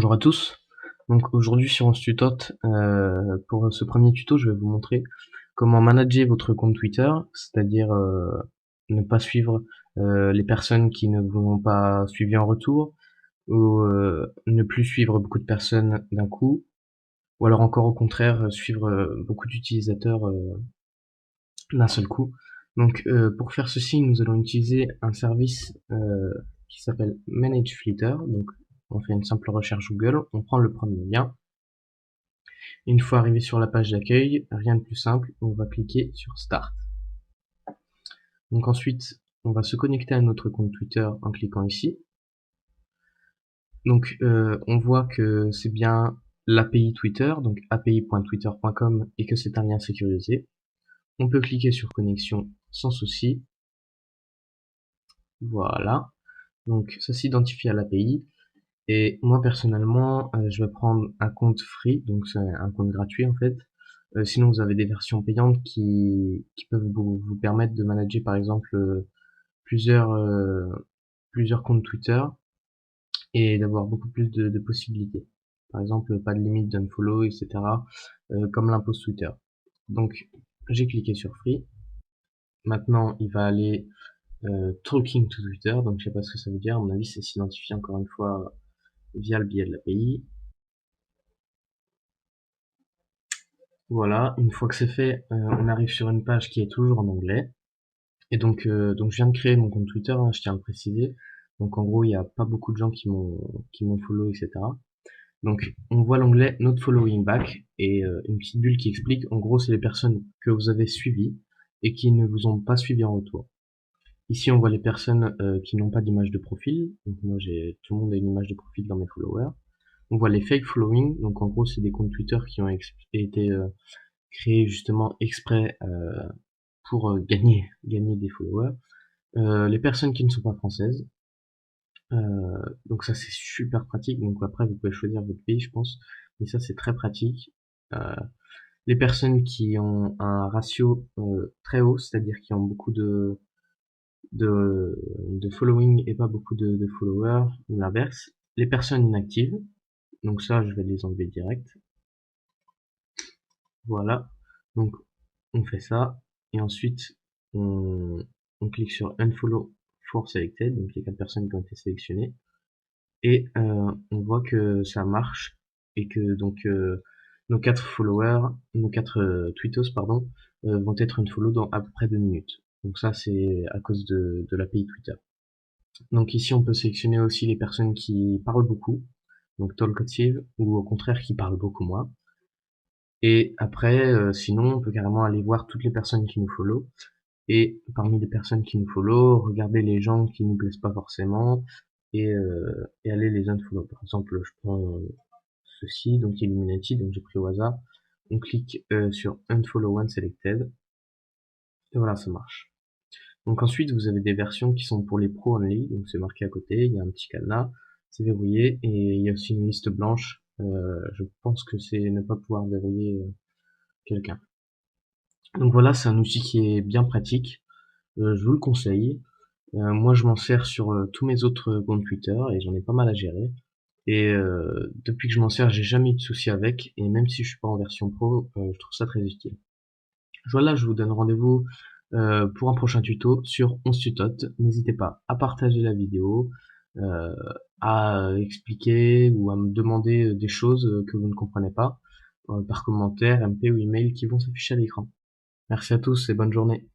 Bonjour à tous. Donc aujourd'hui sur OnStutot, pour ce premier tuto, je vais vous montrer comment manager votre compte Twitter, c'est-à-dire ne pas suivre les personnes qui ne vous ont pas suivi en retour, ou ne plus suivre beaucoup de personnes d'un coup, ou alors encore au contraire suivre beaucoup d'utilisateurs d'un seul coup. Donc pour faire ceci, nous allons utiliser un service qui s'appelle Manage Flitter. Donc on fait une simple recherche Google, on prend le premier lien. Une fois arrivé sur la page d'accueil, rien de plus simple, on va cliquer sur Start. Donc ensuite, on va se connecter à notre compte Twitter en cliquant ici. Donc on voit que c'est bien l'API Twitter, donc api.twitter.com, et que c'est un lien sécurisé. On peut cliquer sur connexion sans souci. Voilà. Donc ça s'identifie à l'API. Et moi personnellement, je vais prendre un compte free, donc c'est un compte gratuit en fait. Sinon vous avez des versions payantes qui peuvent vous permettre de manager par exemple plusieurs plusieurs comptes Twitter et d'avoir beaucoup plus de possibilités. Par exemple pas de limite d'unfollow, etc. Comme l'impose Twitter. Donc j'ai cliqué sur free. Maintenant il va aller talking to Twitter, donc je sais pas ce que ça veut dire. À mon avis c'est s'identifier encore une fois via le biais de l'API. Voilà, une fois que c'est fait, on arrive sur une page qui est toujours en anglais. Et donc je viens de créer mon compte Twitter, hein, je tiens à le préciser. Donc en gros, il n'y a pas beaucoup de gens qui m'ont follow, etc. Donc on voit l'onglet Not Following Back et une petite bulle qui explique, en gros, c'est les personnes que vous avez suivies et qui ne vous ont pas suivi en retour. Ici, on voit les personnes qui n'ont pas d'image de profil. Donc moi, tout le monde a une image de profil dans mes followers. On voit les fake following, donc en gros, c'est des comptes Twitter qui ont été créés justement exprès pour gagner des followers. Les personnes qui ne sont pas françaises. Donc ça c'est super pratique. Donc après vous pouvez choisir votre pays je pense, mais ça c'est très pratique. Les personnes qui ont un ratio très haut, c'est-à-dire qui ont beaucoup de following et pas beaucoup de followers, ou l'inverse. Les personnes inactives, donc ça je vais les enlever direct. Voilà, donc on fait ça et ensuite on clique sur Unfollow for Selected, donc les 4 personnes qui ont été sélectionnées, et on voit que ça marche et que donc nos 4 followers, nos 4 tweetos pardon, vont être unfollow dans à peu près 2 minutes. Donc ça c'est à cause de l'API Twitter. Donc ici on peut sélectionner aussi les personnes qui parlent beaucoup, donc talkative, ou au contraire qui parlent beaucoup moins. Et après, sinon, on peut carrément aller voir toutes les personnes qui nous follow. Et parmi les personnes qui nous follow, regarder les gens qui nous plaisent pas forcément et aller les unfollow. Par exemple, je prends ceci, donc Illuminati, donc j'ai pris au hasard. On clique sur Unfollow One Selected. Et voilà, ça marche. Donc ensuite, vous avez des versions qui sont pour les pros only, donc c'est marqué à côté, il y a un petit cadenas, c'est verrouillé, et il y a aussi une liste blanche. Je pense que c'est ne pas pouvoir verrouiller quelqu'un. Donc voilà, c'est un outil qui est bien pratique, je vous le conseille. Moi je m'en sers sur tous mes autres comptes Twitter et j'en ai pas mal à gérer. Et depuis que je m'en sers, j'ai jamais eu de soucis avec, et même si je suis pas en version pro, je trouve ça très utile. Voilà, je vous donne rendez-vous pour un prochain tuto sur OnStutot. N'hésitez pas à partager la vidéo, euh, à expliquer ou à me demander des choses que vous ne comprenez pas par commentaire, MP ou email qui vont s'afficher à l'écran. Merci à tous et bonne journée.